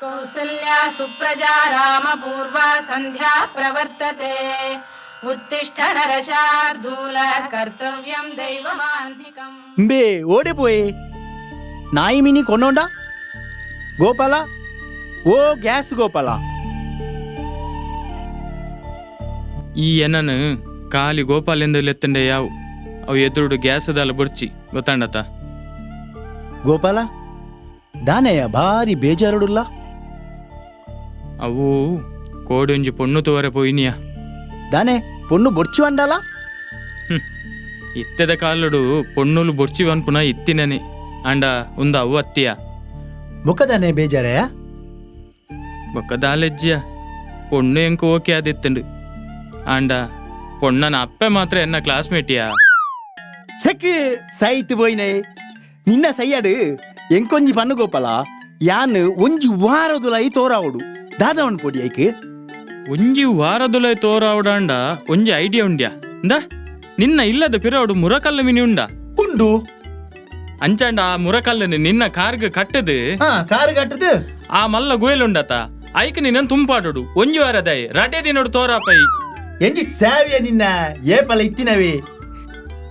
ಕೌಸಲ್ಯಾ ಸುಪ್ರಜಾ ರಾಮ ಪೂರ್ವ ಸಂಧ್ಯಾ ಪ್ರವರ್ತತೆ ಉತ್ತಿಷ್ಠ ನರಶಾರ್ದೂಲ ಕರ್ತವ್ಯಂ ದೈವಮಾಂಧಿಕಂ. ಬೇ ಓಡಿಪೋಯೆ ನಾಯಿ ಮಿನಿ ಕೊಂಡೋಂಡ ಗೋಪಾಲ ಓ ಗ್ಯಾಸ್ ಗೋಪಾಲ ಈ ಏನನು ಖಾಲಿ ಗೋಪಾಲೆಂದು ಲೆತ್ತಂಡೆ ಯಾವು ಅವು ಎದುರುಡು ಗ್ಯಾಸದಲ್ಲ ಬುರ್ಚಿ ಗೊತ್ತಾಂಡತ ಗೋಪಾಲ ದಾನೆಯ ಭಾರಿ ಬೇಜಾರುಡುಲ್ಲ ಅವು ಕೋಡೊಂಜಿ ಪೊಣ್ಣು ತೋರೆ ಪೋಯಿನಿಯ ದಾನೆ ಪೊಣ್ಣು ಬೊರ್ಚಿ ಅಂಡಲ್ಲ ಇತ್ತೆದ ಕಾಲಡು ಪೊಣ್ಣುಲು ಬೊರ್ಚಿವನ್ ಪುನಃ ಇತ್ತಿನನೆ ಅಂಡ ಉಂದ ಅವು ಅತ್ತಿಯ ಬೊಕ್ಕದಾನೆ ಬೇಜಾರಯ ಬೊಕ್ಕದಾಲೆಜ್ಜಿಯ ಪೊಣ್ಣು ಎಂಕ ಓಕೆ ಆದಿತ್ತಂಡು ಅಂಡ ಪೊಣ್ಣನ ಅಪ್ಪೆ ಮಾತ್ರ ಎನ್ನ ಕ್ಲಾಸ್ಮೇಟಿಯ ಚೆಕ್ ಸೈತ್ ಬೋಯ್ನೆ ನಿನ್ನ ಸೈಯಡು ಎಂಕೊಂಜಿ ಪಣ್ಣು ಗೋಪಾಲ ಯಾನ್ ಒಂಜಿ ವಾರದುಲೈ ತೋರಾವಡು ದಾದವನ್ ಪೊಡಿ ಐಕ್ ಒಂಜಿ ವಾರದುಲೈ ತೋರಾವಡಾಂಡ ಒಂಜಿ ಐಡಿಯಾ ಉಂಡ್ಯಾ ಇಂದ ನಿನ್ನ ಇಲ್ಲದ ಪಿರಾವಡು ಮುರಕಲ್ಲ ಮಿನಿ ಉಂಡ ಉಂಡು ಅಂಚಾಂಡ ಆ ಮುರಕಲ್ಲನೆ ನಿನ್ನ ಕಾರ್ಗ್ ಕಟ್ಟದು ಕಾರು ಕಟ್ಟದು ಆ ಮಲ್ಲ ಗುಯಲುಂಡತ ಐಕ್ ನಿನ್ನ ತುಂಪಾಡೋಡು ಒಂಜಿ ವಾರದಾಯಿ ರಟೆ ದಿನೋಡು ತೋರಾಪೈ ಎಂಜಿ ಸಾವಿಯ ನಿನ್ನ ಏಪಲ ಇತ್ತಿನವೇ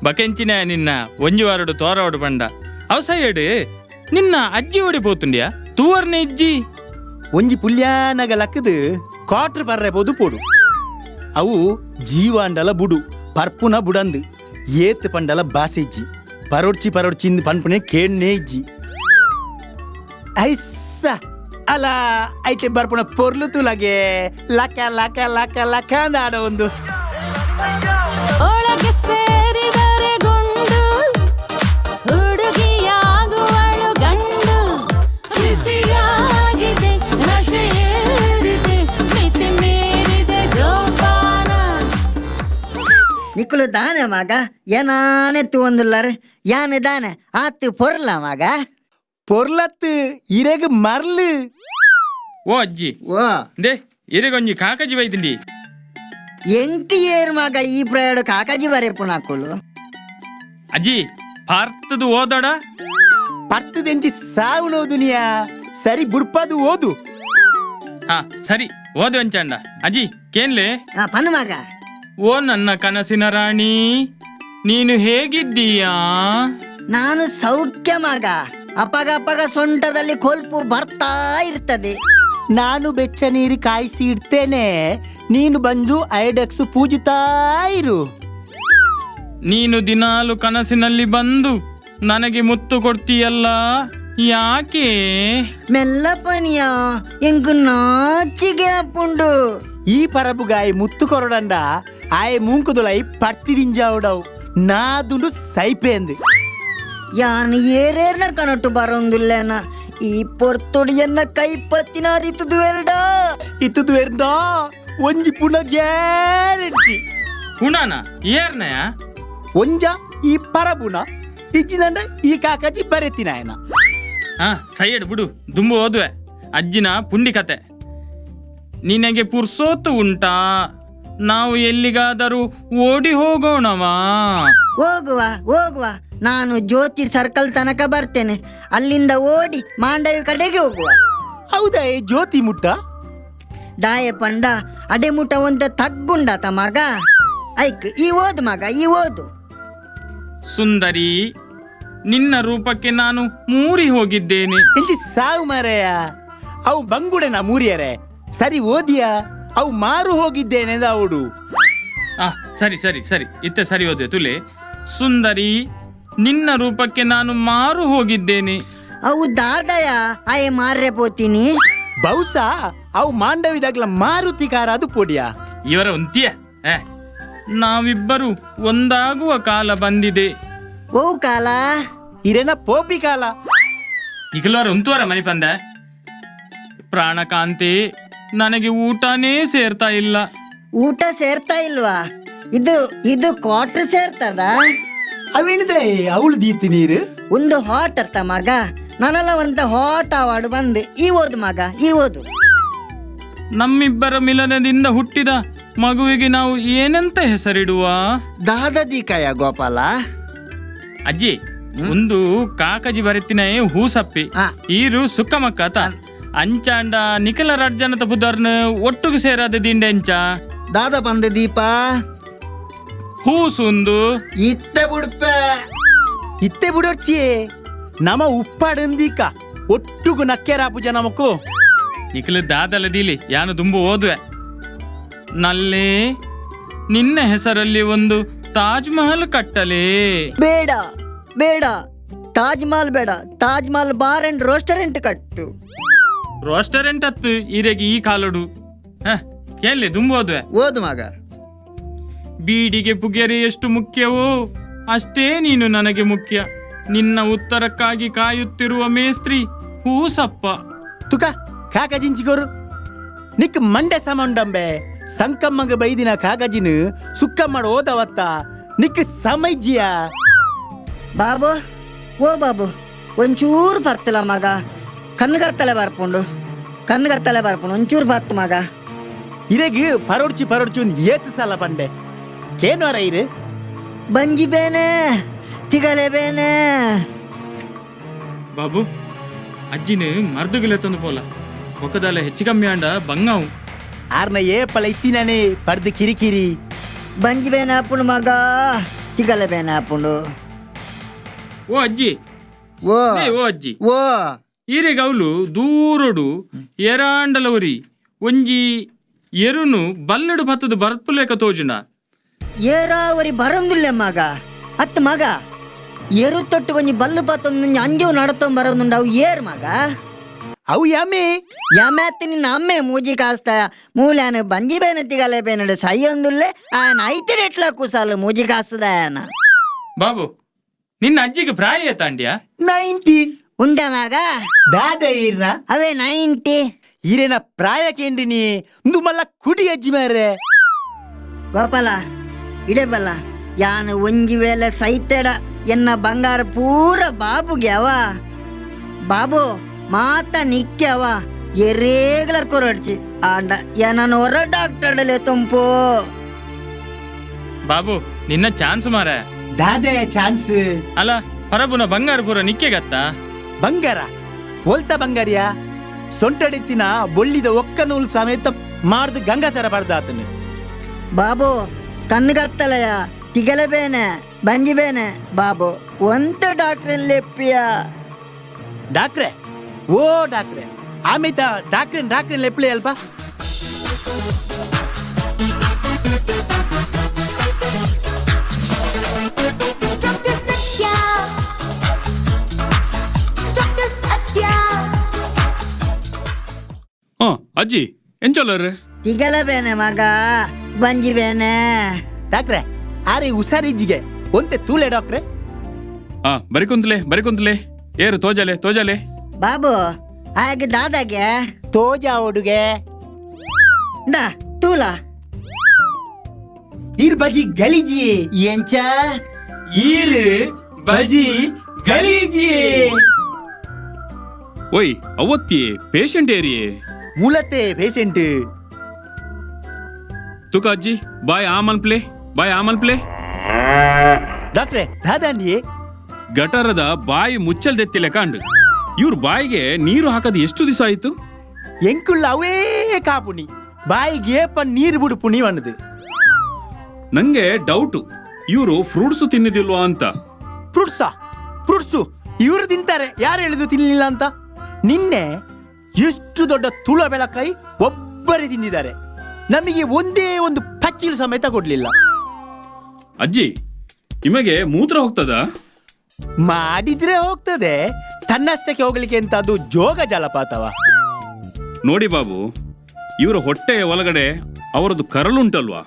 ಬಕೆಂಚಿನ ನಿನ್ನ ಒಂಜಿ ವಾರಡು ತೋರಾವಡು ಬಂಡ ಅವ್ ಸೈಡ್ ನಿನ್ನ ಅಜ್ಜಿ ಓಡಿಪೋತುಂಡ್ಯಾ ತೂವರ್ನೆ ಇಜ್ಜಿ ಒಂಜಿ ಪುಲ್ಯಾನಗ ಲಕ್ಕದು ಕ್ವಾರ್ಟರ್ ಪರ್ರೆ ಪೊದು ಪೋಡು ಅವು ಜೀವಾಂಡಲ ಬುಡು ಪರ್ಪುನ ಬುಡಂದು ಏತ್ ಪಂಡಲ ಬಾಸೆಜ್ಜಿ ಪರೊಡ್ಚಿ ಪನ್ಪುನೆ ಕೇಣ್ಣೆ ಇಜ್ಜಿ ಐಸ್ಸ ಅಲ ಐಟೆ ಬರ್ಪುನ ಪೊರ್ಲು ತುಲಗೆ ಲಕ ಲಕ ಲಕ ಲಕ ಅಂದ ಆಡ ಒಂದು ಒಳಗೆ ಸೇರಿದರೆ ಗುಂಡು ಹುಡುಗಿಯಾಗುವಳು ಗಂಡು ಬಿಸಿಯಾಗಿದೆ ನಶೆಯೇರಿದೆ ಮಿತಿ ಮೀರಿದೆ ಜೋಪಾನ. ನಿಕ್ಕುಲು ದಾನೆ ಮಗ ಏನಾನೆತ್ತು ಒಂದುಲ್ಲಾರೆ ಯಾನೆ ದಾನೆ ಆತು ಪೊರ್ಲ ಮಗ ಪೊರ್ಲತ್ತು ಇರೆಗ್ ಮರ್ಲು ಓ ಅಜ್ಜಿ ಓ ದೇ ಇರೆಗೊಂಜಿ ಕಾಕಜಿ ಬೈತಿಂಡಿ ಎಂಕಿ ಏರ್ ಮಗ ಈ ಪ್ರಯಾಣ ಕಾಕಾಜಿ ಬರೆಪು ನಾಕುಲು ಅಜ್ಜಿ ಭಾರತದ ಓದಾಡ ಪರ್ತದೆಂಜಿ ಸಾವುನೋ ದುನಿಯಾ ಸರಿ ಬುಡ್ಪದು ಓದು ಹಾ ಸರಿ ಓದು ಅಂಚಾಂಡ ಅಜ್ಜಿ ಕೇನ್ಲೆ ಪನ್ ಮಗ ಓ ನನ್ನ ಕನಸಿನ ರಾಣಿ ನೀನು ಹೇಗಿದ್ದೀಯಾ ನಾನು ಸೌಖ್ಯ ಮಗ ಅಪಗ ಅಪಗ ಸೊಂಟದಲ್ಲಿ ಕೊಲ್ಪು ಬರ್ತಾ ಇರ್ತದೆ. ನಾನು ಬೆಚ್ಚ ನೀರು ಕಾಯಿಸಿ ಇಡ್ತೇನೆ, ನೀನು ಬಂದು ಐಡೆಕ್ಸ್ ಪೂಜಿತಾ ಇರು. ನೀನು ದಿನಾಲು ಕನಸಿನಲ್ಲಿ ಬಂದು ನನಗೆ ಮುತ್ತು ಕೊಡ್ತೀಯಲ್ಲ, ಯಾಕೆ? ಮೆಲ್ಲ ಪನಿಯ ಎಂಗು ನಾಚಿಗೆ ಅಪ್ಪುಂಡು. ಈ ಪರಬುಗಾಯಿ ಮುತ್ತು ಕೊರಡಂಡ ಆಯೆ ಮೂಂಕುದುಲೈ ಪರ್ತಿದಿಂಜಾವುಡವು ನಾದುಂಡು ಸೈಪೇಂದು ಯಾನು ಏರೇರ್ನ ಕನಟು ಬರೋಂದಿಲ್ಲೇನ ಈ ಪೊರ್ತೊಡಿಯನ್ನ ಕೈಪತ್ತಿನ ಇತ್ತದು ಎರಡ ಒಂಜಿ ಪುನ ಗ್ಯಾರಂಟಿ ಹುಣಾನ ಏರ್ನಯ ಒಂಜ ಈ ಪರಬುಣ ಇಜ್ಜಿದಂಡ ಈ ಕಾಕಾಜಿ ಬರೆತಿನಾಯನ. ಹಾ ಸೈಡ್ ಬಿಡು, ದುಂಬು ಓದುವೆ ಅಜ್ಜಿನ ಪುಂಡಿ ಕತೆ. ನಿನಗೆ ಪುರ್ಸೋತು ಉಂಟಾ? ನಾವು ಎಲ್ಲಿಗಾದರೂ ಓಡಿ ಹೋಗೋಣವಾ? ಹೋಗುವ ನಾನು ಜ್ಯೋತಿ ಸರ್ಕಲ್ ತನಕ ಬರ್ತೇನೆ, ಅಲ್ಲಿಂದ ಓಡಿ ಮಾಂಡವಿ ಕಡೆಗೆ ಹೋಗುವ. ಹೌದಾ? ಜ್ಯೋತಿ ಮುಟ್ಟ ದಾಯ ಪಂಡ ಅಡೆ ಮುಟ್ಟ ಒಂದ ತಗ್ಗುಂಡತ ಮಗ. ಐಕ್ ಈ ಓದು ಮಗ, ಈ ಓದು. ಸುಂದರಿ, ನಿನ್ನ ರೂಪಕ್ಕೆ ನಾನು ಮೂರಿ ಹೋಗಿದ್ದೇನೆ. ಎಂಜಿ ಸಾವು ಮಾರೆಯ, ಅವು ಬಂಗುಡೆನ ಮೂರಿಯರೆ. ಸರಿ ಓದಿಯಾ? ಅವು ಮಾರು ಹೋಗಿದ್ದೇನೆ ಅವಡು. ಸರಿ ಸರಿ ಸರಿ ಇತ್ತೆ ಸರಿ ಓದೆ ತುಲೆ. ಸುಂದರಿ, ನಿನ್ನ ರೂಪಕ್ಕೆ ನಾನು ಮಾರು ಹೋಗಿದ್ದೇನೆ. ಅವು ದಾದಯ ಆಯೆ ಮಾರ್ರೆ ಪೋತೀನಿ. ಬಹುಶಃ ಅವು ಮಾಂಡವಿದಾಗ್ಲ ಮಾರುತಿ ಕಾರ ಅದು ಪೋಡಿಯಾ ಇವರ ಉಂತಿಯ. ನಾವಿಬ್ಬರು ಒಂದಾಗುವ ಕಾಲ ಬಂದಿದೆ. ಓ ಕಾಲ ಇರೇನ ಪೋಪಿ ಕಾಲ. ಈಗಲವರ ಉಂತುವರ ಮನೆ ಬಂದ ಪ್ರಾಣಕಾಂತಿ, ನನಗೆ ಊಟನೇ ಸೇರ್ತಾ ಇಲ್ಲ. ಊಟ ಸೇರ್ತಾ ಇಲ್ವಾ? ಇದು ಕ್ವಾರ್ಟರ್ ಸೇರ್ತದ? ಅವೇನಿದೆ ಅವಳು ದೀತಿ ನೀರು ಒಂದು ಹಾಟ್ ಅತ್ತ ಮಗ. ನನ್ನಲ್ಲ ಒಂದು ಹಾಟ್ ಅವಾರ್ಡ್ ಬಂದು ಈ ಓದು ಮಗ, ಈ ಓದು. ನಮ್ಮಿಬ್ಬರ ಮಿಲನದಿಂದ ಹುಟ್ಟಿದ ಮಗುವಿಗೆ ನಾವು ಏನಂತ ಹೆಸರಿಡುವ? ದಾದೀಕಯ ಗೋಪಾಲ. ಅಜ್ಜಿ, ಒಂದು ಕಾಕಜಿ ಬರೆತಿನ ಹೂಸಪ್ಪಿ, ಈರು ಸುಕ್ಕಮಕ್ಕತ, ಅಂಚಾಂಡ ನಿಖಲ ರಡ್ಜನತ ಪುದರ್ನ ಒಟ್ಟುಗು ಸೇರಾದ ದಿಂಡೆ ಅಂಚ ದಾದ ಬಂದೆ ದೀಪ ಹೂಸುಂದು ಇತ್ತೆ ಬುಡ್ಪೆ ಇತ್ತೆ ಬಿಡೋರ್ಚಿಯೇ ನಮ ಉಪ್ಪಾಡಂದೀಕ ಒಟ್ಟುಗು ನಕ್ಕೆರಾ ಪೂಜ ನಮಕು ನಿಖಲ ದಾದಲ ದೀಲಿ ಯಾನು ದುಂಬು ಓದುವೆ ನಲ್ಲಿ ನಿನ್ನ ಹೆಸರಲ್ಲಿ ಒಂದು ತಾಜ್ ಮಹಲ್ ಕಟ್ಟಲೇ ಬೇಡ ಬೇಡ ತಾಜ್ ಮಹಲ್ ಬೇಡ Taj Mahal bar and restaurant ಕಟ್ಟು ರೆಸ್ಟೋರೆಂಟ್ ಹತ್ತು ಈರೆಗೆ ಈ ಕಾಲೋಡು ಕೇಳಿ ದುಂಬು ಓದುವೆ ಓದು ಮಗ ಬೀಡಿಗೆ ಪುಗೆರೆ ಎಷ್ಟು ಮುಖ್ಯವೋ ಅಷ್ಟೇ ನೀನು ನನಗೆ ಮುಖ್ಯ ನಿನ್ನ ಉತ್ತರಕ್ಕಾಗಿ ಕಾಯುತ್ತಿರುವ ಮೇಸ್ತ್ರಿ ಹೂಸಪ್ಪ ತುಕ ಕಾಕಜಿಂಚಿಗೋರು ನಿಕ್ ಮಂಡೆ ಸಮಂಡಂಬೆ ಸಂಕಮ್ಮಗ ಬೈದಿನ ಕಾಗಜಿನ ಸುಕ್ಕಮ್ಮಡ ಓದವತ್ತ ನಿಕ್ ಸಮೈಜಿಯ ಬಾಬು ಓ ಬಾಬು ಒಂಚೂರು ಬರ್ತಲ್ಲ ಮಗ ಕಣ್ಗರ್ತಲೆ ಬರ್ಪುಂಡು ಒಂಚೂರು ಬತ್ತು ಮಗ ಇರೆಗ್ ಪರೋಡ್ಚಿ ಒಂದು ಏತು ಸಲ ಬಂಡೆ ಕೇನ್ವಾರ ಇರು ಬಂಜಿ ಬೇನೆ ತಿಗಲೆ ಬೇನೆ ಬಾಬು ಅಜ್ಜಿನ ಮರ್ದುಗಿಲೆ ತಂದು ಪೋಲ ಒಕ್ಕದಲ್ಲ ಹೆಚ್ಚು ಕಮ್ಮಿ ಅಂಡ ಬಂಗಾವು ಆರ್ನ ಏಪಲ ಇತ್ತಿನಾನೆ ಪಡ್ದು ಕಿರಿಕಿರಿ ಬಂಜಿ ಬೇನೆ ಹಾಪುಂಡು ಮಗ ತಿಗಲೆ ಬೇನೆ ಹಾಪುಂಡು ಓ ಅಜ್ಜಿ ಓ ಓ ಅಜ್ಜಿ ಓ ಈರೆಗೆ ಅವಳು ದೂರಡು ಎರಾಂಡಲವರಿ ಒಂಜಿ ಎರುನು ಬಲ್ಲಡು ಭತ್ತದ ಬರ್ಪುಲೇಕ ತೋಜುಂಡ ಏರಾವರಿ ಬರೊಂದಿಲ್ಲ ಮಗ ಅತ್ತ ಮಗ ಎರು ತೊಟ್ಟು ಕೊಂಚ ಬಲ್ಲು ಪತ್ತೊಂದು ಅಂಜು ನಡತೊಂದು ಬರೋದುಂಡು ಅವು ಏರ್ ಮಗ ಅವು ಯಾಮೆ ಯಮೆತ್ತಿ ನಿನ್ನ ಅಮ್ಮೆ ಮೂಜಿ ಕಾಸ್ತ ಮೂಲ್ಯಾನ ಬಂಜಿ ಬೇನೆ ತಿಗಲೆ ಬೇನಡು ಸೈಯೊಂದುಲ್ಲೆ ಆಯನ ಐತಿಡ್ ಎಟ್ಲ ಕುಸಾಲು ಮೂಜಿ ಕಾಸ್ತದ ಆಯನ ಬಾಬು ನಿನ್ನ ಅಜ್ಜಿಗೆ ಪ್ರಾಯ ತಾಂಡ್ಯಾ 90 ಉಂಡ ಮಗ ದಾದ ಈರ್ನ ಅವೇ 90 ಈರೇನ ಪ್ರಾಯ ಕೇಂದ್ರಿನಿ ಒಂದು ಮಲ್ಲ ಕುಡಿ ಅಜ್ಜಿ ಮಾರ್ರೆ ಗೋಪಾಲ ಇಡೆ ಬಲ್ಲ ಯಾನು ಒಂಜಿ ವೇಳೆ ಸೈತೆಡ ಎನ್ನ ಬಂಗಾರ ಪೂರ ಬಾಬುಗೆ ಅವ ಬಾಬು ಮಾತ ನಿಕ್ಕ್ಯವ ಎರೇಗ್ಲ ಕೊರಡ್ಚಿ ಆಂಡ ಏನನ್ನು ಹೊರ ಡಾಕ್ಟರ್ಡಲೆ ತುಂಪು ಬಾಬು ನಿನ್ನ ಚಾನ್ಸ್ ಮಾರ ದಾದ ಚಾನ್ಸ್ ಅಲ್ಲ ಹೊರಬುನ ಬಂಗಾರ ಪೂರ ನಿಕ್ಕೆಗತ್ತ ಬಂಗಾರ ಒಲ್ತ ಬಂಗಾರಿಯ ಸೊಂಟಡೆತ್ತಿನ ಬೊಳ್ಳಿದ ಒಕ್ಕ ನೂಲ್ ಸಮೇತ ಮಾಡ್ದು ಗಂಗಾಸರ ಬರ್ದಾತನು ಬಾಬು ಕಣ್ಗತ್ತಲಯ ತಿಗಲೆ ಬೇನೆ ಬಂಜಿ ಬೇನೆ ಬಾಬು ಒಂತ ಡಾಕ್ಟರ್ ಲೆಪ್ಪಿಯ ಡಾಕ್ಟ್ರೆ ಓ ಡಾಕ್ಟ್ರೆ ಆಮೇತ ಡಾಕ್ಟ್ರೆ ಲೆಪ್ಲೆ ಅಲ್ಪ ಅಜ್ಜಿ ಎಂಚೋಲ್ಲರು ತಿಗಲೆ ಬೇನೆ ಮಗ ಬಂಜಿ ಬೇನೆ ಡಾಕ್ಟ್ರೆ ಆರೆ ಹುಷಾರಿಜ್ಜಿಗೆ ಒಂತೆ ತೂಲೆ ಡಾಕ್ಟ್ರೆ ಬರಿಕೊಂತಲೆ ಏರು ತೋಜಲೆ ಬಾಬು ಹಾಗೆ ದಾದಾಗೆ ತೋಜ ಹುಡುಗೆ ದಾ ತೂಲ ಈರ್ ಬಜಿ ಗಲೀಜಿ ಎಂಚ ಈರ್ ಬಜಿ ಗಲೀಜಿ ಓಯ್ ಅವತ್ತಿ ಪೇಷಂಟ್ ಏರಿಯೇ ಮೂಲತೆ ಪೇಷಂಟ್ ತುಕ ಅಜ್ಜಿ ಬಾಯ್ ಆಮಲ್ ಪ್ಲೇ ಡಾಕ್ಟ್ರೆ ದಾದಾಂಡಿಯೇ ಗಟರದ ಬಾಯಿ ಮುಚ್ಚಲ್ದೆತ್ತಿಲೆ ಕಾಂಡು ಇವ್ರ ಬಾಯಿಗೆ ನೀರು ಹಾಕದು ಎಷ್ಟು ದಿವಸ ಆಯ್ತು ಎಂಕುಳ್ಳ ಅವೇ ಕಾಪುನಿ ಬಾಯಿಗೆ ಏಪ ನೀರು ಬಿಡು ಪುಣಿ ಅನ್ನದು ನಂಗೆ ಡೌಟು ಇವರು ಫ್ರೂಟ್ಸು ತಿನ್ನಿದಿಲ್ವಾ ಅಂತ ಫ್ರೂಟ್ಸು ಇವರು ತಿಂತಾರೆ ಯಾರು ಹೇಳಿದ್ರು ತಿನ್ನಲಿಲ್ಲ ಅಂತ ನಿನ್ನೆ ಎಷ್ಟು ದೊಡ್ಡ ತುಳ ಬೆಳಕಾಯಿ ಒಬ್ಬರೇ ತಿಂದಿದ್ದಾರೆ ನಮಗೆ ಒಂದೇ ಒಂದು ಪಚ್ಚಿಲು ಸಮೇತ ಕೊಡ್ಲಿಲ್ಲ ಅಜ್ಜಿ ನಿಮಗೆ ಮೂತ್ರ ಹೋಗ್ತದ ಮಾಡಿದ್ರೆ ಹೋಗ್ತದೆ ತನ್ನಷ್ಟಕ್ಕೆ ಹೋಗ್ಲಿಕ್ಕೆ ಅಂತ ಅದು ಜೋಗ ಜಲಪಾತವ ನೋಡಿ ಬಾಬು ಇವರ ಹೊಟ್ಟೆಯ ಒಳಗಡೆ ಅವರದ್ದು ಕರಳುಂಟಲ್ವಾ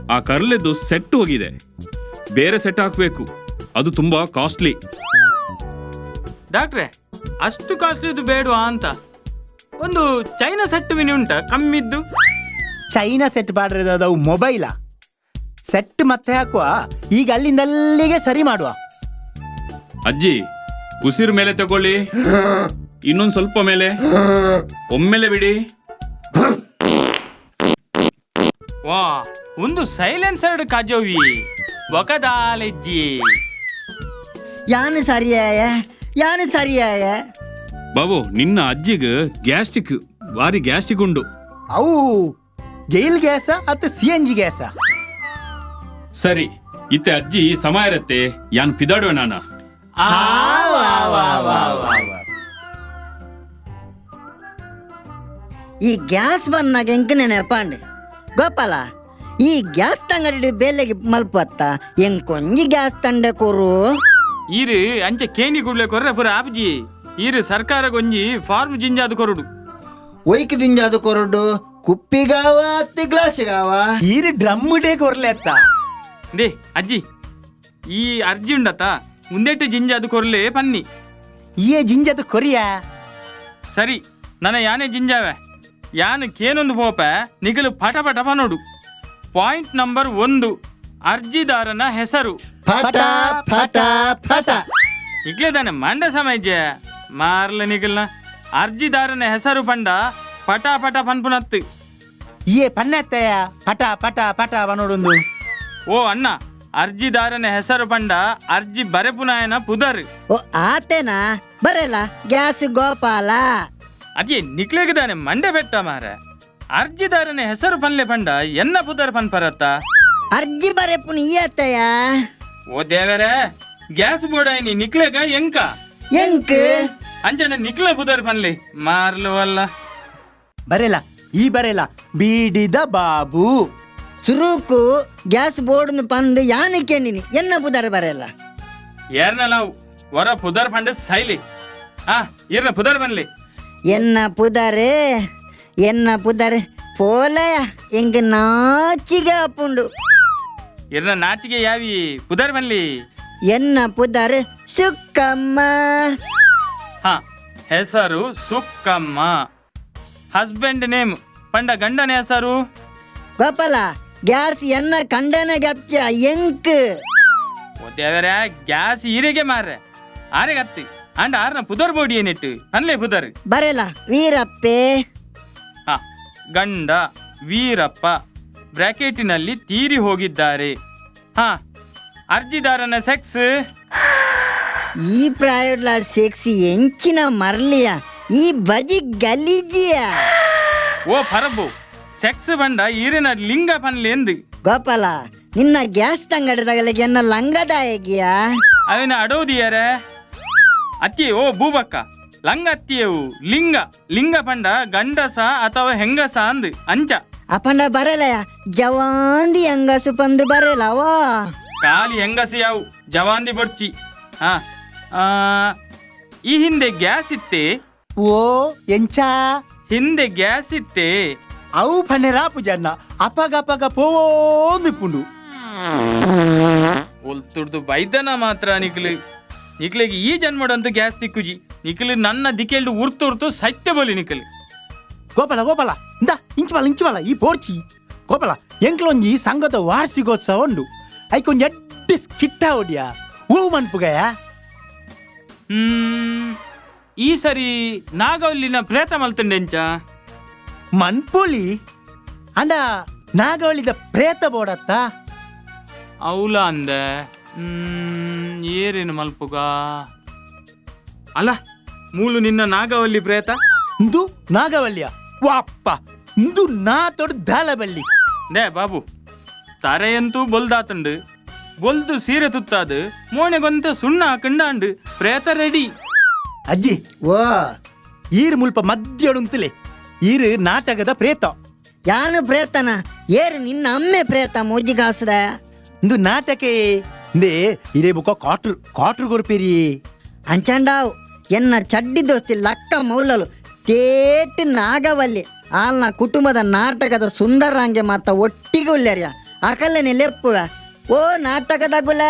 ಆ ಕರಳೆದ್ದು ಸೆಟ್ ಹೋಗಿದೆ ಬೇರೆ ಸೆಟ್ ಹಾಕಬೇಕು ಅದು ತುಂಬಾ ಕಾಸ್ಟ್ಲಿ ಡಾಕ್ಟ್ರೆ ಅಷ್ಟು ಕಾಸ್ಟ್ಲಿದು ಬೇಡವಾ ಅಂತ ಒಂದು ಚೈನಾ ಸೆಟ್ ವಿನಿ ಉಂಟ ಕಮ್ಮಿದ್ದು ಚೈನಾ ಸೆಟ್ ಬಾಡ್ರದ ಅವು ಮೊಬೈಲಾ ಸೆಟ್ ಮತ್ತೆ ಹಾಕುವ ಈಗ ಅಲ್ಲಿಂದ ಅಲ್ಲಿಗೆ ಸರಿ ಮಾಡುವ ಅಜ್ಜಿ ಉಸಿರು ಮೇಲೆ ತಗೊಳ್ಳಿ ಇನ್ನೊಂದು ಸ್ವಲ್ಪ ಮೇಲೆ ಒಮ್ಮೆಲೆ ಬಿಡಿ ವಾ ಒಂದು ಸೈಲೆನ್ಸರ್ಡ್ ಕಾಜೋವಿ ಒಕದಾಲೆಜ್ಜಿ ಯಾನು ಸರಿಯಾಯ ಬಾಬು ನಿನ್ನ ಅಜ್ಜಿಗೆ ಗ್ಯಾಸ್ಟ್ರಿಕ್ ಭಾರಿ ಗ್ಯಾಸ್ಟ್ರಿಕ್ ಉಂಡು. ಅವು ಗೈಲ್ ಗ್ಯಾಸ ಅತ್ತ CNG ಗ್ಯಾಸ? ಸರಿ ಇತ್ತೆ ಅಜ್ಜಿ ಸಮಯ ಇರತ್ತೆ ಯಾನ್ ಪಿದಾಡುವ ನಾನ. ಈ ಗ್ಯಾಸ್ ಬಂದಾಗ ಎಂಕನೆ ನೆನಪಾಂಡೆ ಗೋಪಾಲ, ಈ ಗ್ಯಾಸ್ ತಂಗಡಿ ಬೇಲೆಗೆ ಮಲ್ಪತ್ತ ಎಂಕೊಂಜಿ ಗ್ಯಾಸ್ ತಂಡೆ ಕೊರು. ಈರು ಅಂಚೆ ಕೇಣಿ ಗುಡ್ಲೆ ಕೊರ್ರೆ ಪುರ ಆಪ್ಜಿ. ಈರು ಸರ್ಕಾರ ಗೊಂಜಿ ಫಾರ್ಮ್ ಜಿಂಜಾದು ಕೊರುಡು. ಒಯ್ಕ್ ದಿಂಜಾದು ಕೊರಡು ಕುಪ್ಪಿಗಾವ ಅತ್ತಿ ಗ್ಲಾಸಿಗಾವ ಈರು ಡ್ರಮ್ ಡೇ ಕೊರ್ಲೆ ಅತ್ತ. ದೇ ಅಜ್ಜಿ ಈ ಅರ್ಜಿ ಉಂಡತ್ತ ಮುಂದೆಟ್ಟು ಜಿಂಜಾದು ಕೊರ್ಲೆ ಪನ್ನಿ. ಈ ಜಿಂಜದು ಕೊರಿಯಾ? ಸರಿ ನನ್ನ ಯಾನೇ ಜಿಂಜಾವೆ ಯಾನ್ ಕೇನೊಂದು ಪೋಪ ನಿಗಲು ಪಟ ಪಟ ಪನೋಡು. ಪಾಯಿಂಟ್ ನಂಬರ್ 1, ಅರ್ಜಿದಾರನ ಹೆಸರು. ಫಟ ಫಟ ಫಟ ಇಗ್ಲೇದಾನೆ ಮಂಡ ಸಮಯ ಮಾರ್ಲ ನಿಗಲ್ನ ಅರ್ಜಿದಾರನ ಹೆಸರು ಪಂಡ ಪಟ ಪಟ ಪನ್ಪುನತ್ತು. ಈ ಪನ್ನತ್ತಯ್ಯ ಪಟ ಪಟ ಪಟ ಬನೋಡೊಂದು. ಓ ಅಣ್ಣ, ಅರ್ಜಿದಾರನ ಹೆಸರು ಪಂಡ ಅರ್ಜಿ ಬರೆಪುನಾಯನ ಪುದರ್. ಓ ಆತೇನಾ ಬರಲ್ಲ ಗ್ಯಾಸ್ ಗೋಪಾಲ. ಅದೇ ನಿಕ್ಲೆಗದಾನೆ ಮಂಡೆ ಬೆಟ್ಟ ಮಾರ. ಅರ್ಜಿದಾರನ ಹೆಸರು ಪನ್ಲೆ ಪಂಡ ಎನ್ನ ಪುದರ್ ಪನ್ಪರತ್ತ. ಅರ್ಜಿ ಬರೆಪುನ ಈ ಅತ್ತಯ್ಯ. ಓ ದೇವರೇ, ಗ್ಯಾಸ್ ಬೋಡಾಯಿನಿ ನಿಕ್ಲೆಗ ಎಂಕ ಎಂಕ್ ಅಂಚನ ನಿಕ್ಲೆ ಪುದರ್ ಪನ್ಲೆ ಮಾರ್ಲು ಅಲ್ಲ. ಬರೆಲ್ಲ ಈ ಬರೆಲ್ಲ ಬೀಡಿದ ಬಾಬು ಸುರುಕು ಗ್ಯಾಸ್ ಬೋರ್ಡ್ ಪಂದು ಯಾನ ಕೇಳಿನಿ ಎನ್ನ ಬುದರ್ ಬರಲ್ಲ. ಏರ್ನ ನಾವು ವರ ಪುದರ್ ಪಂಡ ಸೈಲಿ. ಇರ್ನ ಪುದರ್ ಪನ್ಲಿ. ಎನ್ನ ಪುದರ್ ಪೋಲಯ ಎಂಗ ನಾಚಿಗ ಅಪ್ಪುಂಡು. ಇರ್ನ ನಾಚಿಗೆ ಯಾವಿ ಪುದರ್ ಪನ್ಲಿ. ಎನ್ನ ಪುದರ್ ಸುಕ್ಕಮ್ಮ. ಹೆಸರು ಸುಕ್ಕಮ್ಮ. ಹಸ್ಬೆಂಡ್ ನೇಮ್ ಪಂಡ ಗಂಡನ ಹೆಸರು. ಗೋಪಾಲ ಗ್ಯಾಸ್ ಎನ್ನ ಕಂಡನ ಗತ್ಯ ಎಂಕ್. ಓ ದೇವರೇ, ಗ್ಯಾಸ್ ಈರೆಗೆ ಮಾರ್ರೆ ಆರೆಗೆ ಹತ್ತಿ ಅಂಡ ಆರ್ನ ಪುದರ್ ಬೋಡಿ ಏನಿಟ್ಟು ಪನ್ಲೆ ಪುದರ್ ಬರಲ್ಲ ವೀರಪ್ಪೆ. ಗಂಡ ವೀರಪ್ಪ ಬ್ರಾಕೆಟಿನಲ್ಲಿ ತೀರಿ ಹೋಗಿದ್ದಾರೆ. ಅರ್ಜಿದಾರನ ಸೆಕ್ಸ್. ಈ ಪ್ರಾಯಡ್ಲ ಸೆಕ್ಸಿ ಎಂಚಿನ ಮರ್ಲಿಯ ಈ ಬಜಿ ಗಲೀಜಿಯ. ಓ ಪರಬು, ಸೆಕ್ಸ್ ಬಂಡ ಈರಿನ ಲಿಂಗ ಪನ್ಲೆ ಎಂದು. ಗೋಪಾಲ ನಿನ್ನ ಗ್ಯಾಸ್ ತಂಗಡದಾಗಲಿಗೆ ಎನ್ನ ಲಂಗದಾಯಗಿಯ ಅವಿನ ಅಡೋದಿಯರೆ ಅತ್ತಿ. ಓ ಬೂಬಕ್ಕ, ಲಂಗ ಅತ್ತಿಯವು ಲಿಂಗ. ಲಿಂಗ ಪಂಡ ಗಂಡಸ ಅಥವಾ ಹೆಂಗಸ ಅಂದ್ ಅಂಚ. ಅಪಂಡ ಬರಲಯ ಜವಾಂದಿ ಹೆಂಗಸು ಪಂದು ಬರಲವಾ. ಖಾಲಿ ಹೆಂಗಸ ಯಾವು ಜವಾಂದಿ ಬೊಡ್ಚಿ. ಈ ಹಿಂದೆ ಗ್ಯಾಸ್ ಇತ್ತೆ. ಓ ಎಂಚ ಹಿಂದೆ ಗ್ಯಾಸ್ ಇತ್ತೆ. ಅವು ಪನ್ನೆ ರಾಪು ಜನ್ನ ಅಪಗ ಪೋಂದಿಪ್ಪುಂಡು. ಒಲ್ತುಡ್ದು ಬೈದನ ಮಾತ್ರ ನಿಕ್ಲಿಗೆ ಈ ಜನ್ಮಡಂತೂ ಗ್ಯಾಸ್ ತಿಕ್ಕುಜಿ. ನಿಕ್ಲಿ ನನ್ನ ದಿಕ್ಕೆಲ್ಡು ಉರ್ತು ಸತ್ಯ ಬೋಲಿ ನಿಕ್ಲಿ. ಗೋಪಾಲ ಇಂದ ಇಂಚುವಲ್ಲ ಈ ಪೋರ್ಚಿ. ಗೋಪಾಲ ಎಂಕ್ಲೊಂಜಿ ಸಂಘದ ವಾರ್ಷಿಕೋತ್ಸವ ಉಂಡು. ಐಕೊಂಜಿ ಎಡ್ಡಿ ಸ್ಕಿಟ್ಟ ಹೊಡ್ಯಾ ಹೂ ಮನ್ಪುಗಯ. ಈ ಸರಿ ನಾಗವಲ್ಲಿನ ಪ್ರೇತ ಮಲ್ತಂಡೆಂಚ ಮನ್ಪುಲಿ ಅಂಡ ನಾಗವಳಿದ ಪ್ರೇತ ಬೋಡತ್ತ. ಅವಲ ಅಂದೆ ಏರೇನು ಮಲ್ಪುಗ ಅಲ್ಲ ಮೂಲು ನಿನ್ನ ನಾಗವಲ್ಲಿ ಪ್ರೇತ. ಇಂದು ನಾಗವಲ್ಯ ವಾಪ್ಪ ಇಂದು ನಾ ತೊಡ್ ದಾಲಬಲ್ಲಿ. ದೇ ಬಾಬು, ತರೆಯಂತೂ ಬೊಲ್ದಾತಂಡು ಬೊಲ್ದು ಸೀರೆ ತುತ್ತಾದು ಮೋಣೆಗೊಂತ ಸುಣ್ಣ ಹಾಕಂಡಾಂಡು ಪ್ರೇತ ರೆಡಿ. ಅಜ್ಜಿ ಓ ಈರು ಮುಲ್ಪ ಮಧ್ಯಳುಂತಲೇ ಈರು ನಾಟಕದ ಪ್ರೇತ. ಯಾನು ಪ್ರೇತನ ಏರು ನಿನ್ನ ಅಮ್ಮೆ ಪ್ರೇತ ಮೂಜಿಗಾಸದ. ಇಂದು ನಾಟಕ ಇಂದೇ ಇರೇ ಬುಕ್ಕ ಕಾಟ್ರು ಕೊರ್ಪೇರಿ ಅಂಚಂಡಾವು ಎನ್ನ ಚಡ್ಡಿ ದೋಸ್ತಿ ಲಕ್ಕ ಮೌಲಲು ತೇಟ್ ನಾಗವಲ್ಲಿ ಆಲ್ನ ಕುಟುಂಬದ ನಾಟಕದ ಸುಂದರಾಂಗೆ ಮಾತ ಒಟ್ಟಿಗೆ ಉಳ್ಳ್ಯಾರ್ಯ ಅಕಲ್ಲೇನೆ ಲೆಪ್ಪುವ. ಓ ನಾಟಕದ ಗುಲ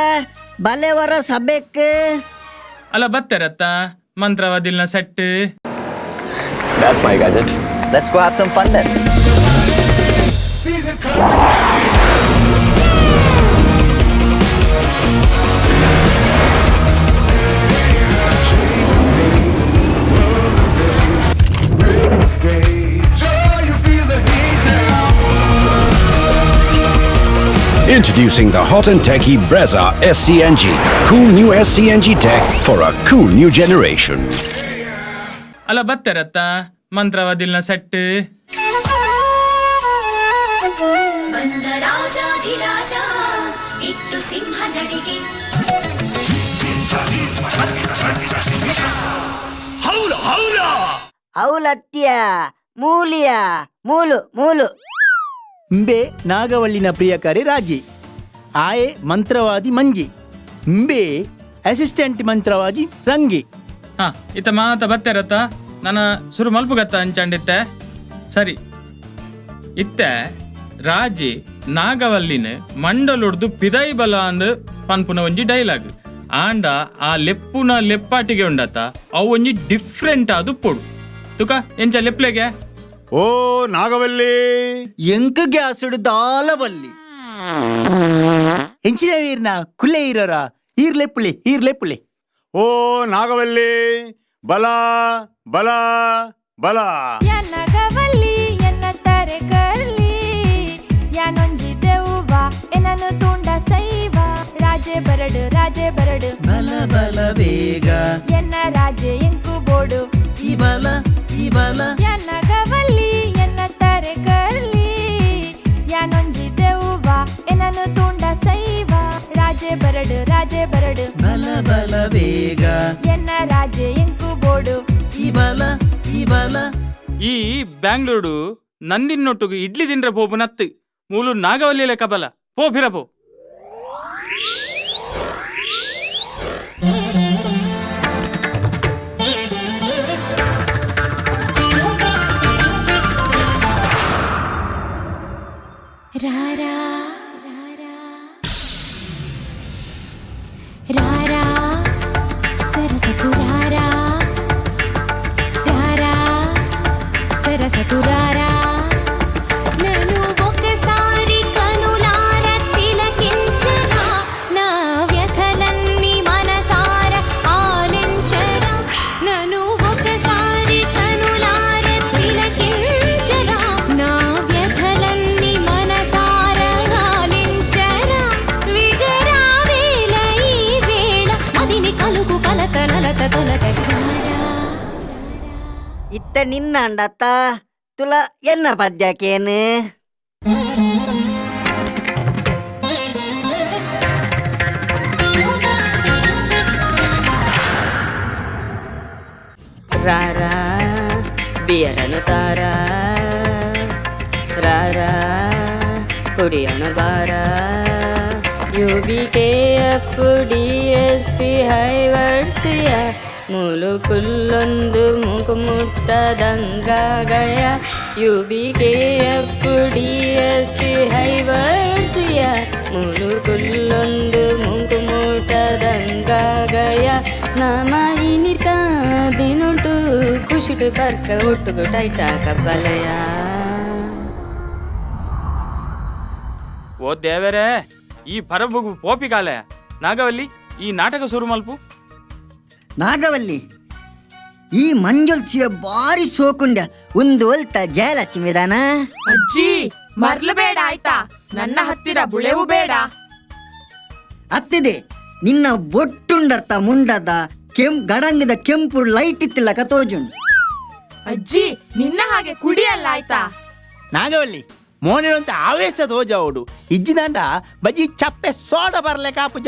ಬಲೆವರ ಸಭೆಕ್ ಅಲ್ಲ ಬತ್ತರತ್ತ ಮಂತ್ರವಾದಿಲ್ನ set. That's my gadget. Let's go have some fun then. Introducing the hot and techy Brezza SCNG. Cool new SCNG tech for a cool new generation. ಅಲ್ಲ ಬತ್ತಾರತ್ತ ಮಂತ್ರವಾದಿಲ್ನ ಸೆಟ್. ಬಂದ ರಾಜಾಧಿರಾಜ ಇಟ್ಟು ಸಿಂಹ ನಡಿಗೆ. ಅವಲತ್ಯ ಮೂಲಿಯ ಮೂಲು ಮೂಲು. ಇಂಬೆ ನಾಗವಲ್ಲಿನ ಪ್ರಿಯಕರೆ ರಾಜಿ, ಆಯೆ ಮಂತ್ರವಾದಿ ಮಂಜಿ, ಇಂಬೆ ಅಸಿಸ್ಟೆಂಟ್ ಮಂತ್ರವಾದಿ ರಂಗಿ. ಹಾ ಇತ್ತ ಮಾತ ಬತ್ತಾರತ್ತ ನನ್ನ ಸುರು ಮಲ್ಪುಗತ್ತ ಅಂಚಂಡಿತ್ತೆ. ಸರಿ ಇತ್ತೆ ರಾಜಿ ನಾಗವಲ್ಲಿನ ಮಂಡಲೊಡ್ದು ಪಿದೈ ಬಲ ಅಂದ್ ಪನ್ಪುನ ಒಂಜಿ ಡೈಲಾಗ್ ಆಂಡ ಆ ಲೆಪ್ಪುನ ಲೆಪ್ಪಾಟಿಗೆ ಉಂಡತ್ತ ಅವು ಒಂಜಿ ಡಿಫ್ರೆಂಟ್ ಆದು ಪೊಡು ತುಕ ಎಂಚ ಲೆಪ್ಲೆಗೆ. ಓ ನಾಗವಲ್ಲಿ ಎಂಕ ಗ್ಯಾಸುಡು ದಾಲವಲ್ಲಿ ಎಂಚಿನ ವೀರ್ನ ಕುಲ್ಲೆ ಇರೋರ ಈರ್ಲೆಪ್ಪುಳೆ. ಓ ನಾಗವಲ್ಲಿ ಬಲ ಬಲ ಬಲ. ನಗವಲ್ಲಿ ಎನ್ನ ತಾರೆ ಕರ್ಲಿ ಯಾನೊಂಜಿ ದೆವ್ವ ಎನನು ತುಂಡ ಸೈವ. ರಾಜೆ ಬರಡು ಬಲ ಬಲ ಬೇಗ ಎನ್ನ ರಾಜೆ ಎಂಕು ಬೋಡು ಈ ಬಲ ನಗವಲ್ಲಿ ಎನ್ನ ತಾರೆ ಕರ್ಲಿ ಯಾನೊಂಜಿ ದೆವ್ವ ಎನನು ತುಂಡ ಸೈವ. ರಾಜೆ ಬರಡು ಬಲ ಬಲ ಬೇಗ ಎನ್ನ ರಾಜೆ ಎಂಕು ಬೋಡು ಈ ಬಲ. ಈ ಬ್ಯಾಂಗ್ಳೂರು ನಂದಿನೊಟ್ಟಿಗೆ ಇಡ್ಲಿ ತಿಂದ್ರೆ ಪೋಪು ನತ್ತು ಮೂಲು ನಾಗವಲ್ಲಿ ಲೆಕ್ಕ ಬಲ ಪೋ ಫಿರಪೋ. ರಾರಾ రారా సరసకు రారా రారా సరసకు రారా. నన్ను ఒకసారి కనులార తిలకించరా నా వ్యథలన్నీ మనసార ఆలించరా. నన్ను ఒకసారి కనులార తిలకించరా నా వ్యథలన్నీ మనసార ఆలించరా. విగరావేల ఈ వేళ అదిని కలుగు కలత నలత తొలత. ಇತ್ತ ನಿನ್ನ ಅಂಡತ್ತ ತುಲ ಎನ್ನ ಪದ್ಯಕೇನು. రారా బియరను తారా రారా కుడియను బారా. UBKF DSP ಹೈವರ್ಸಿಯ ಮುಲುಕುಲ್ಲೊಂದು ಮುಖಮುಟ್ಟದಂಗಾಗಯ. UBKF DSP ಹೈವರ್ಸಿಯ ಮುಲುಕುಲ್ಲೊಂದು ಮುಖಮುಟ್ಟದಂಗಾಗಯ. ನಮ ಇನಿತ ದಿನುಟು ಕುಶಿಟು ಬರ್ಕ ಒಟ್ಟುಗು ಟೈಟಾಕ ಬಲಯ. ಓ ದೇವರೇ ಈ ಪರಬುಗು ಪೋಪಿಕಾಲೆ ನಾಗವಲ್ಲಿ ಈ ನಾಟಕ ಶುರು ಮಲ್ಪು. ನಾಗವಲ್ಲಿ ಈ ಮಂಜುಲ್ಸಿಯ ಬಾರಿ ಸೋಕುಂಡ ಒಂದು ಒಲ್ತ ಜಯಲಕ್ಷ್ಮಿ ವಿಧಾನ. ಅಜ್ಜಿ ಮರ್ಲು ಬೇಡ ಆಯ್ತಾ, ನನ್ನ ಹತ್ತಿರ ಬುಳೆವು ಬೇಡ. ಅತ್ತಿದೆ ನಿನ್ನ ಬೊಟ್ಟುಂಡರ್ತ ಮುಂಡದ ಗಡಂಗಿದ ಕೆಂಪು ಲೈಟ್ ಇತ್ತಿಲ್ಲ ಕತೋಜುಂಡು. ಅಜ್ಜಿ ನಿನ್ನ ಹಾಗೆ ಕುಡಿಯಲ್ಲ ಆಯ್ತಾ. ನಾಗವಲ್ಲಿ ಮೋನಿರಂತ ಆವೇಶ ತೋಜಾವುಡು ಇಜ್ಜಿದಾಂಡ ಬಜಿ ಚಪ್ಪೆ ಸೋಡ ಬರ್ಲೆ ಕಾಪುಜ.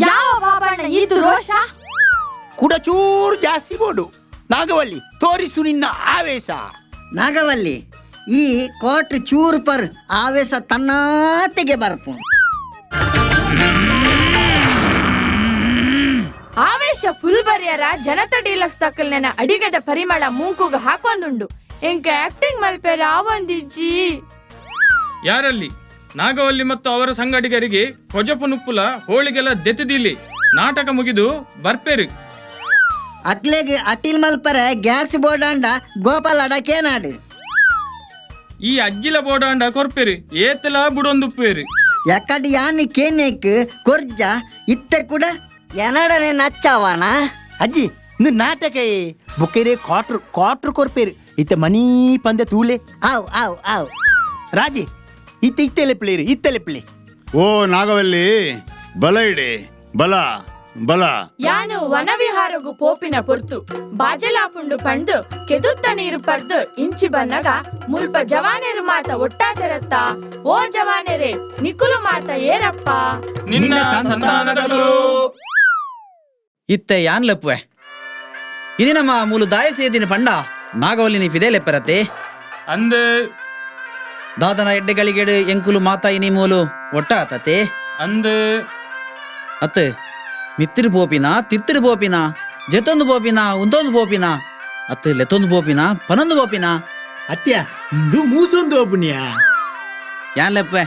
ಯಾವ ಬಾಬಣ್ಣ ಇದು ರೋಷ ಕುಡ ಚೂರು ಜಾಸ್ತಿ ಬೋಡು. ನಾಗವಲ್ಲಿ ತೋರಿಸು ನಿನ್ನ ಆವೇಶ. ನಾಗವಲ್ಲಿ ಈ ಕೋಟ್ ಚೂರು ಪರ್ ಆವೇಶ ತನ್ನಾತೆಗೆ ಬರ್ಪು. ಆವೇಶ ಫುಲ್ ಬರಿಯರ ಜನತ ಡೀಲಕ್ಸ್ ತಕ್ಕಲ್ನ ಅಡಿಗದ ಪರಿಮಳ ಮೂಂಕುಗ ಹಾಕೊಂದುಂಡು ಎಂಕ ಆಕ್ಟಿಂಗ್ ಮಲ್ಪೆರ ಆವಂದಿಜ್ಜಿ. ಯಾರಲ್ಲಿ ನಾಗವಲ್ಲಿ ಮತ್ತು ಅವರ ಸಂಗಡಿಗರಿಗೆ ಹೊಜಪು ನುಪ್ಪುಲ ಹೋಳಿಗೆಲ್ಲ ದೆತ್ತದಿಲ್ಲಿ ನಾಟಕ ಮುಗಿದು ಬರ್ಪೇರು. ಅಕ್ಲೆಗೆ ಅಟಿಲ್ ಮಲ್ಪರ ಗ್ಯಾಸ್ ಬೋರ್ಡಾಂಡ ಗೋಪಾಲ್ ಅಡಕೇನಾಡು. ಈ ಅಜ್ಜಿಲ ಬೋಡಾಂಡ ಕೊರ್ಪೇರು ಏತಲ ಬುಡೊಂದುಪ್ಪೇರು. ಎಕ್ಕಡಿ ಯಾನಿ ಕೇನೇಕ್ ಕೊರ್ಜ ಇತ್ತ ಕೂಡ ಎನಡನೆ ನಚ್ಚವಣ. ಅಜ್ಜಿ ಇಂದು ನಾಟಕ ಬುಕ್ಕೇರೆ ಕ್ವಾಟ್ರು ಕೊರ್ಪೇರು ಇತ್ತ ಮನಿ ಪಂದೆ ತೂಲೆ. ಆವ್ ಆವ್ ಆವ್ ರಾಜಿ ಇತ್ತಲೆ ಪ್ಲೇರು ಇತ್ತಲೆ ಪ್ಲೇ. ಓ ನಾಗವಲ್ಲಿ ಬಲ ಇಡೆ ಬಲ ಬಲ ಯಾನು ವನವಿಹಾರಗು ಪೋಪಿನ ಪೊರ್ತು ಬಾಜಲಾಪುಂಡು ಪಂಡು ಕೆದುತ್ತ ನೀರು ಪರ್ದು ಇಂಚಿ ಬನ್ನಗ ಮುಲ್ಪ ಜವಾನೆರು ಮಾತ ಒಟ್ಟಾದರತ್ತ ಓ ಜವಾನೆರೆ ನಿಕುಲು ಮಾತ ಏರಪ್ಪ ನಿನ್ನ ಸಂತಾನಗಳು ಇತ್ತೆ ಯಾನ್ ಲೆಪ್ಪುವೆ ಇದಿನ ಮಾ ಮೂಲು ದಾಯ ಸೇದಿನ ಪಂಡ ನಾಗವಲ್ಲಿನಿ ಫಿದೆ ಲೆಪ್ಪರತೆ ಅಂದು ದಾದನ ಎಡ್ಡೆಗಳಿಗೆಡು ಎಂಕುಲು ಮಾತಾ ಇನಿ ಮೂಲು ಒಟ್ಟ ಆತತೆ ಅಂದು ಅತ್ತೆ ಮಿತ್ತಿರು ಪೋಪಿನ ತಿತ್ತಿರು ಪೋಪಿನ ಜೆತೊಂದು ಪೋಪಿನ ಉಂದೊಂದು ಪೋಪಿನ ಅತ್ತೆ ಲೆತ್ತೊಂದು ಪೋಪಿನ ಪನೊಂದು ಪೋಪಿನ ಅತ್ಯ ಇಂದು ಮೂಸೊಂದು ಒಬ್ಬನಿಯ ಯಾನ್ ಲೆಪ್ಪುವೆ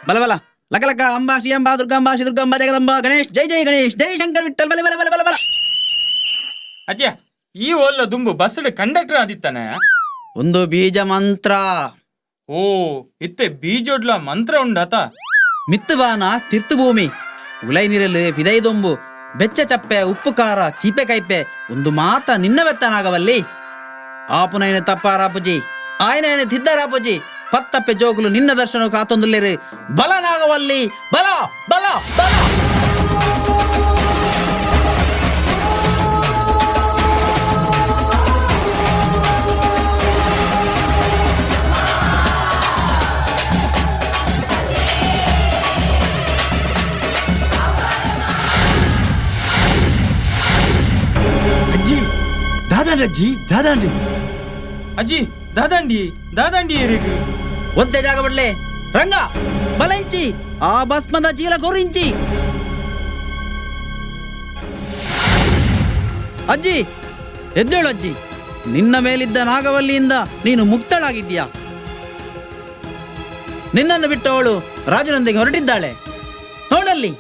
ಬಲ ಬಲ ಲಕ ಲಕ ಅಂಬಾ ಶ್ರೀ ಅಂಬಾ ದುರ್ಗಾಂಬಾ ಶ್ರೀ ದುರ್ಗಾಂಬಾ ಜಗದಂಬಾ ಗಣೇಶ್ ಜೈ ಜೈ ಗಣೇಶ್ ಜೈ ಶಂಕರ್ ವಿಠಲ್ ಬಲ ಬಲ ಬಲ ಬಲ ಬಲ ಅಜ್ಜ ಈ ಒಲ್ಲ ದುಂಬು ಬಸ್ಡ್ ಕಂಡಕ್ಟರ್ ಆದಿತ್ತಾನೆ ಒಂದು ಬೀಜ ಮಂತ್ರ ಓ ಇತ್ತೆ ಬೀಜೊಡ್ಲ ಮಂತ್ರ ಉಂಡಾತ ಮಿತ್ತು ಬಾನ ತಿರ್ತು ಭೂಮಿ ಉಲೈ ನೀರಲು ಫಿದೈದೊಂಬು ಬೆಚ್ಚ ಚಪ್ಪೆ ಉಪ್ಪು ಖಾರ ಚೀಪೆ ಕೈಪೆ ಒಂದು ಮಾತ ನಿನ್ನ ಬೆತ್ತನಾಗವಲ್ಲಿ ಆಪುನೈನ ತಪ್ಪಾರಾಪುಜಿ ಆಯ್ನ ತಿದ್ದರಾಪುಜಿ ಪತ್ತಪ್ಪೆ ಜೋಗುಲು ನಿನ್ನ ದರ್ಶನ ಕಾತೊಂದುಲ್ಲೇರು ಬಲನಾಗವಲ್ಲಿ ಬಲ ಬಲ ಬಲ ಅಜ್ಜಿ ದಾದಾಂಡ್ರಜ್ಜಿ ದಾದಾಂಡ್ರಿ ಅಜ್ಜಿ ದಾದಾಂಡಿ ದಾದಾಂಡಿ ಏರಿಗು ಒಂದೇ ಜಾಗ ಬಿಡ್ಲೆ ರಂಗ ಬಲಂಚಿ ಆ ಭಸ್ಮದ ಚೀಲ ಕೊರಿಂಚಿ ಅಜ್ಜಿ ಎದ್ದೇಳು ಅಜ್ಜಿ ನಿನ್ನ ಮೇಲಿದ್ದ ನಾಗವಲ್ಲಿಯಿಂದ ನೀನು ಮುಕ್ತಳಾಗಿದ್ದೀಯಾ ನಿನ್ನನ್ನು ಬಿಟ್ಟವಳು ರಾಜನೊಂದಿಗೆ ಹೊರಟಿದ್ದಾಳೆ ನೋಡಲ್ಲಿ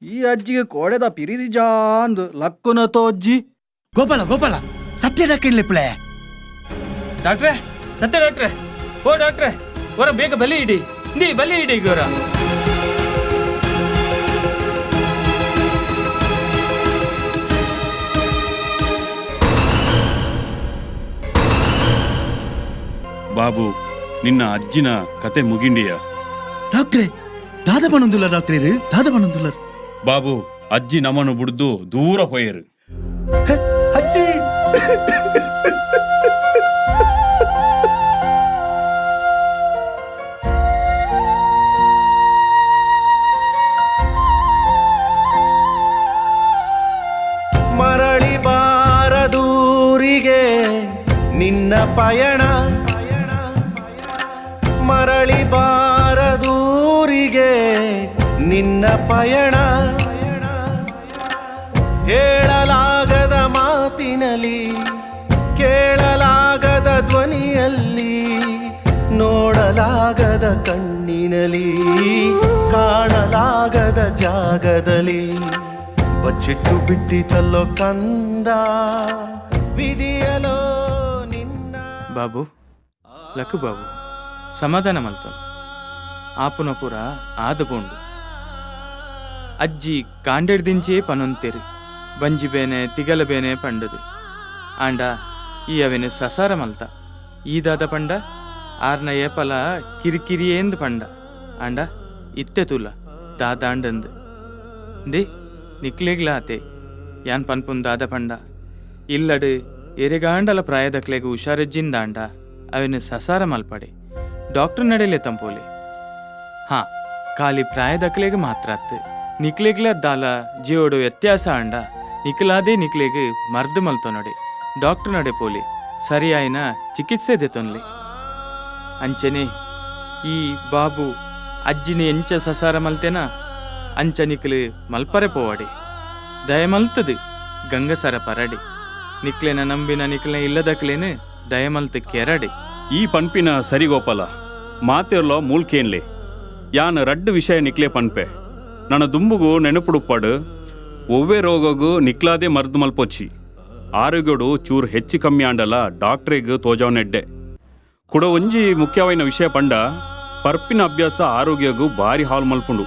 ಈ ಅಜ್ಜಿಗೆ ಕೋಡೆದ ಪಿರಿದಿ ಜಾಂದು ಲಕ್ಕುನ ತೋಜ್ಜಿ ಗೋಪಾಲ ಗೋಪಾಲ ಸತ್ಯ ಡಾಕ್ಟ್ರೆ ಡಾಕ್ಟ್ರೆ ಸತ್ಯ ಡಾಕ್ಟ್ರೆ ಓ ಡಾಕ್ಟ್ರೆ ಹೊರ ಬೇಗ ಬಲಿ ಇಡಿ ನೀ ಬಲಿ ಇಡಿ ಗೌರ ಬಾಬು ನಿನ್ನ ಅಜ್ಜಿನ ಕತೆ ಮುಗಿಂಡಿಯ ಡಾಕ್ಟ್ರೆ ದಾದ ಪಣೊಂದುಲ್ಲ ಡಾಕ್ಟ್ರೇ ದಾದ ಪಣೊಂದುಲ್ಲ ಬಾಬು ಅಜ್ಜಿ ನಮ್ಮನ್ನು ಬಿಡ್ದು ದೂರ ಹೋಯರು ಅಜ್ಜಿ ಮರಳಿ ಬಾರದೂರಿಗೆ ನಿನ್ನ ಪಯಣ ಮರಳಿ ಬಾರದೂರಿಗೆ ನಿನ್ನ ಪಯಣ ಹೇಳಲಾಗದ ಮಾತಿನಲ್ಲಿ ಕೇಳಲಾಗದ ಧ್ವನಿಯಲ್ಲಿ ನೋಡಲಾಗದ ಕಣ್ಣಿನಲ್ಲಿ ಕಾಣಲಾಗದ ಜಾಗದಲ್ಲಿ ಬಚ್ಚಿಟ್ಟು ಬಿಟ್ಟಿತಲ್ಲೋ ಕಂದ ವಿಧಿಯಲೋ ನಿನ್ನ ಬಾಬು ಲಕ್ಕು ಬಾಬು ಸಮಾಧಾನ ಮಲ್ತನು ಆಪುನ ಪುರ ಆದಬೋಂಡು ಅಜ್ಜಿ ಕಾಂಡೆಡ್ದಿಂಚೇ ಪನೊಂತೆರು ಬಂಜಿ ಬೇನೆ ತಿಗಲ ಬೇನೆ ಪಂಡದು ಆಂಡ ಈ ಅವೆನೆ ಸಸಾರ ಮಲ್ತ ಈದಾದ ಪಂಡ ಆರ್ನ ಏಪಲ ಕಿರಿಕಿರಿಯೇಂದು ಪಂಡ ಆಂಡ ಇತ್ತೆ ತುಲ ದಾದಾಂಡಂದು ದೇ ನಿಕ್ಲೇಗ್ಲಾತೆ ಯಾನ್ ಪನ್ಪುನ್ ದಾದ ಪಂಡ ಇಲ್ಲಡು ಎರೆಗಾಂಡಲ ಪ್ರಾಯದಕ್ಲೆಗೆ ಹುಷಾರಜ್ಜಿಂದಾಂಡ ಅವೆನೆ ಸಸಾರ ಮಲ್ಪಡೆ ಡಾಕ್ಟರ್ ನಡೆಯಲೇ ತಂಪೋಲೆ ಹಾ ಖಾಲಿ ಪ್ರಾಯದಕ್ಲೆಗೆ ಮಾತ್ರ ಅತ್ತೆ ನಿಕ್ಲೆಗ್ಲದ್ದಾಲ ಜೀವಡು ವ್ಯತ್ಯಾಸ ಅಂಡ ನಿಕ್ಲಾದೇ ನಿಕ್ಲೆಗೆ ಮರ್ದು ಮಲ್ತೊ ನಡೆ ಡಾಕ್ಟರ್ ನಡೆ ಪೋಲೆ ಸರಿಯಾಯಿನ ಚಿಕಿತ್ಸೆ ದೆತೊನ್ಲೆ ಅಂಚನೆ ಈ ಬಾಬು ಅಜ್ಜಿನಿ ಎಂಚ ಸಸಾರ ಮಲ್ತೆನ ಅಂಚ ನಿಕ್ಲು ಮಲ್ಪರೆ ಪೋವಡೆ ದಯಮಲ್ತದು ಗಂಗಸರ ಪರಡೆ ನಿಕ್ಲೆನ ನಂಬಿನ ನಿಕ್ಲೆನ ಇಲ್ಲದಕ್ಲೇನೆ ದಯಮಲ್ತು ಕೆರಡೆ ಈ ಪನ್ಪಿನ ಸರಿಗೋಪಲ ಮಾತಿರ್ಲೋ ಮೂಲ್ಕೇನ್ಲೆ ಯಾನ್ ರಡ್ಡು ವಿಷಯ ನಿಕ್ಲೆ ಪನ್ಪೆ ನನ್ನ ದುಂಬುಗು ನೆನಪುಡುಪ್ಪಡು ಒವ್ವೆ ರೋಗಗೂ ನಿಕ್ಲಾದೆ ಮರ್ದು ಮಲ್ಪೊಚ್ಚಿ ಆರೋಗ್ಯಡು ಚೂರು ಹೆಚ್ಚು ಕಮ್ಮಿ ಆಂಡಲ ಡಾಕ್ಟ್ರಿಗೆ ತೋಜವನೆಡ್ಡೆ ಕುಡ ಒಂಜಿ ಮುಖ್ಯವಾದ ವಿಷಯ ಪಂಡ ಪರ್ಪಿನ ಅಭ್ಯಾಸ ಆರೋಗ್ಯಗೂ ಭಾರಿ ಹಾಲು ಮಲ್ಪುಂಡು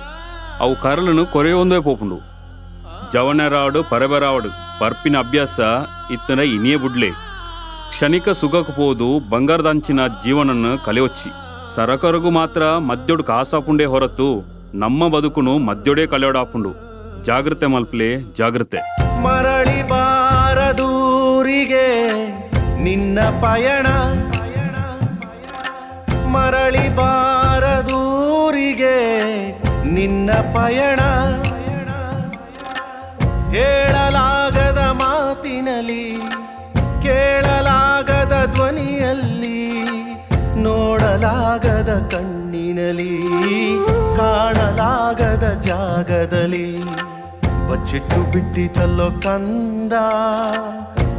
ಅವು ಕರಲನು ಕೊರೆಯೊಂದೇ ಪೋಪುಂಡು ಜವನರಾವಡು ಪರಬರಾವಡು ಪರ್ಪಿನ ಅಭ್ಯಾಸ ಇತ್ತನ ಇನಿಯೇ ಬುಡ್ಲೆ ಕ್ಷಣಿಕ ಸುಖಕ್ಕೆ ಪೋದು ಬಂಗಾರದಂಚಿನ ಜೀವನನ್ನು ಕಲೆಯೊಚ್ಚಿ ಸರಕರಿಗೂ ಮಾತ್ರ ಮದ್ಯೊಡು ಕಾಸಾಪುಂಡೆ ಹೊರತು ನಮ್ಮ ಬದುಕುನು ಮದ್ಯೊಡೆ ಕಳೆಯೋಡಾಪುಂಡು. ಜಾಗ್ರತೆ ಮಲ್ಪಲೆ ಜಾಗ್ರತೆ. ಮರಳಿ ಬಾರದೂರಿಗೆ ನಿನ್ನ ಪಯಣ, ಮರಳಿ ಬಾರದೂರಿಗೆ ನಿನ್ನ ಪಯಣ. ಹೇಳಲಾಗದ ಮಾತಿನಲ್ಲಿ, ಕೇಳಲಾಗದ ಧ್ವನಿಯಲ್ಲಿ, ನೋಡಲಾಗದ ಕಣ್ಣಿನಲ್ಲಿ, ಕಾಣಲಾಗದ ಜಾಗದಲ್ಲಿ ಬಚ್ಚಿಟ್ಟು ಬಿಟ್ಟಿತಲ್ಲೋ ಕಂದ.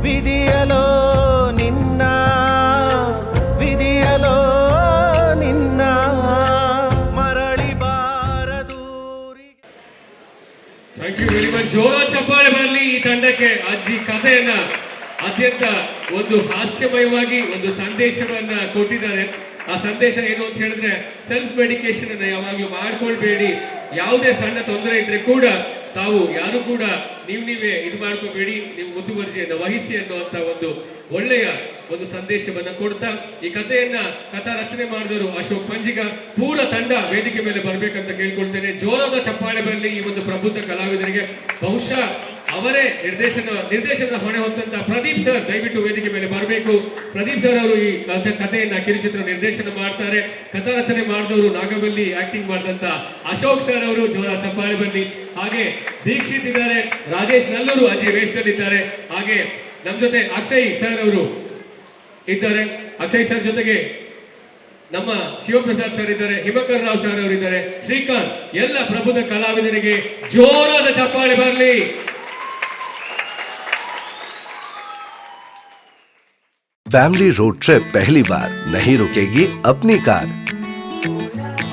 ವಿಧಿಯಲೋ ನಿನ್ನ, ವಿಧಿಯಲೋ ನಿನ್ನ, ಮರಳಿ ಬಾರದೂರಿಗೆ. Thank you very much. ಜೋರ ಚಪ್ಪಾಳೆ ಬರಲಿ ಈ ತಂಡಕ್ಕೆ. ಅಜ್ಜಿ ಕಥೆಯನ್ನ ಅತ್ಯಂತ ಒಂದು ಹಾಸ್ಯಮಯವಾಗಿ ಒಂದು ಸಂದೇಶವನ್ನ ಕೊಟ್ಟಿದ್ದಾರೆ. ಆ ಸಂದೇಶ ಏನು ಅಂತ ಹೇಳಿದ್ರೆ, ಸೆಲ್ಫ್ ಮೆಡಿಕೇಶನ್ ಅನ್ನ ಯಾವಾಗಲೂ ಮಾಡ್ಕೊಳ್ಬೇಡಿ. ಯಾವುದೇ ಸಣ್ಣ ತೊಂದರೆ ಇದ್ರೆ ಕೂಡ ತಾವು ಯಾರು ಕೂಡ ನೀವೇ ಇದು ಮಾಡ್ಕೋಬೇಡಿ, ನೀವು ಮುತುವರ್ಜಿಯನ್ನು ವಹಿಸಿ ಅನ್ನುವಂತ ಒಂದು ಒಳ್ಳೆಯ ಒಂದು ಸಂದೇಶವನ್ನ ಕೊಡ್ತಾ ಈ ಕಥೆಯನ್ನ ಕಥಾ ರಚನೆ ಮಾಡಿದವರು ಅಶೋಕ್ ಪಂಜಿಗ. ಪೂರ ತಂಡ ವೇದಿಕೆ ಮೇಲೆ ಬರ್ಬೇಕಂತ ಕೇಳ್ಕೊಳ್ತೇನೆ. ಜೋರಾದ ಚಪ್ಪಾಳೆ ಬರಲಿ ಈ ಒಂದು ಪ್ರಬುದ್ಧ ಕಲಾವಿದರಿಗೆ. ಬಹುಶಃ ಅವರೇ ನಿರ್ದೇಶನದ ಹೊಣೆ ಹೊತ್ತಂತ ಪ್ರದೀಪ್ ಸರ್ ದಯವಿಟ್ಟು ವೇದಿಕೆ ಮೇಲೆ ಬರಬೇಕು. ಪ್ರದೀಪ್ ಸರ್ ಅವರು ಈ ಕಥೆಯನ್ನ ಕಿರುಚಿತ್ರ ನಿರ್ದೇಶನ ಮಾಡ್ತಾರೆ. ಕಥಾ ರಚನೆ ಮಾಡಿದವರು ನಾಗವಲ್ಲಿ, ಆಕ್ಟಿಂಗ್ ಮಾಡಿದಂತ ಅಶೋಕ್ ಸರ್ ಅವರು. ಜೋರ ಚಪ್ಪಾಳೆ ಬರಲಿ. ಹಾಗೆ ದೀಕ್ಷಿತ್ ಇದ್ದಾರೆ, ರಾಜೇಶ್ ನಲ್ಲೂರು ಅಜಯ್ ವೇಷದಲ್ಲಿದ್ದಾರೆ. ಹಾಗೆ ನಮ್ಮ ಜೊತೆ ಅಕ್ಷಯ್ ಸರ್ ಅವರು ಇದ್ದಾರೆ. ಅಕ್ಷಯ್ ಸರ್ ಜೊತೆಗೆ ನಮ್ಮ ಶಿವಪ್ರಸಾದ್ ಸರ್ ಇದ್ದಾರೆ, ಹಿಮಕರ್ ರಾವ್ ಸರ್ ಅವರು ಇದ್ದಾರೆ, ಶ್ರೀಕಾಂತ್. ಎಲ್ಲ ಪ್ರಬುದ್ಧ ಕಲಾವಿದರಿಗೆ ಜೋರಾದ ಚಪ್ಪಾಳೆ ಬರಲಿ. फैमिली रोड ट्रिप पहली बार नहीं रुकेगी अपनी कार.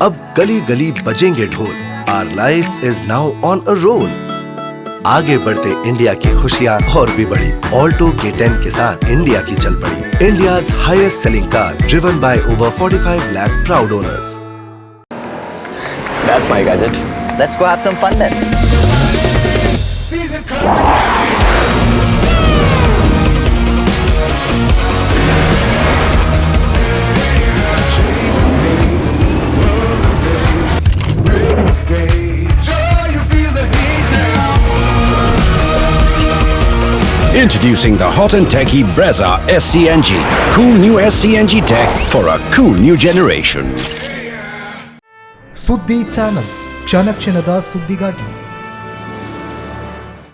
अब गली गली बजेंगे ढोल. Our life is now on a roll. आगे बढ़ते इंडिया की खुशियां और भी बढ़ी. ऑल्टो K10 के साथ इंडिया की चल पड़ी. India's highest selling car driven by over 45 lakh proud owners. That's my gadget. Let's go have some fun then. Introducing the hot and techy Brezza SCNG. Cool new SCNG tech for a cool new generation. ಸುದ್ದಿ channel, ಕ್ಷಣ ಕ್ಷಣದ ಸುದ್ದಿಗಾಗಿ.